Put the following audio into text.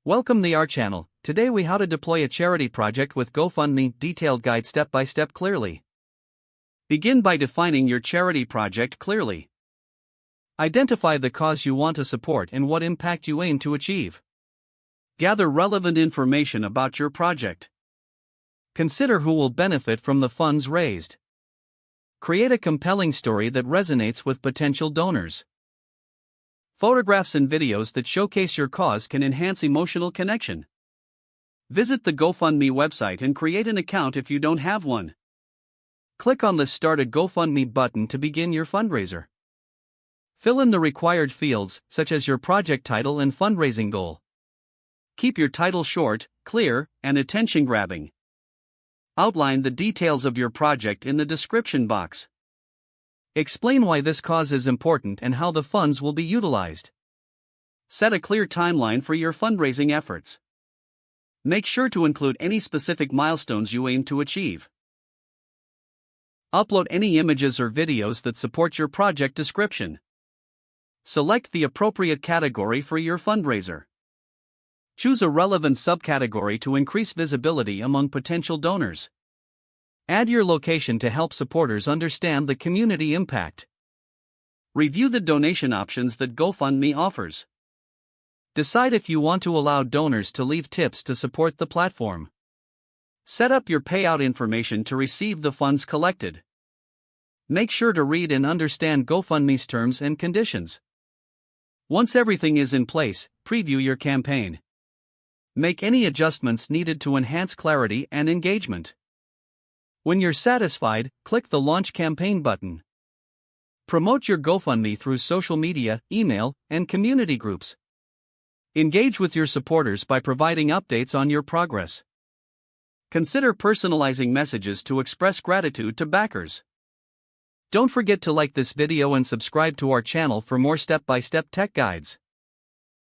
Welcome to our channel. Today we how to deploy a charity project with GoFundMe detailed guide step by step clearly. Begin by defining your charity project clearly. Identify the cause you want to support and what impact you aim to achieve. Gather relevant information about your project. Consider who will benefit from the funds raised. Create a compelling story that resonates with potential donors. Photographs and videos that showcase your cause can enhance emotional connection. Visit the GoFundMe website and create an account if you don't have one. Click on the Start a GoFundMe button to begin your fundraiser. Fill in the required fields, such as your project title and fundraising goal. Keep your title short, clear, and attention-grabbing. Outline the details of your project in the description box. Explain why this cause is important and how the funds will be utilized. Set a clear timeline for your fundraising efforts. Make sure to include any specific milestones you aim to achieve. Upload any images or videos that support your project description. Select the appropriate category for your fundraiser. Choose a relevant subcategory to increase visibility among potential donors. Add your location to help supporters understand the community impact. Review the donation options that GoFundMe offers. Decide if you want to allow donors to leave tips to support the platform. Set up your payout information to receive the funds collected. Make sure to read and understand GoFundMe's terms and conditions. Once everything is in place, preview your campaign. Make any adjustments needed to enhance clarity and engagement. When you're satisfied, click the Launch Campaign button. Promote your GoFundMe through social media, email, and community groups. Engage with your supporters by providing updates on your progress. Consider personalizing messages to express gratitude to backers. Don't forget to like this video and subscribe to our channel for more step-by-step tech guides.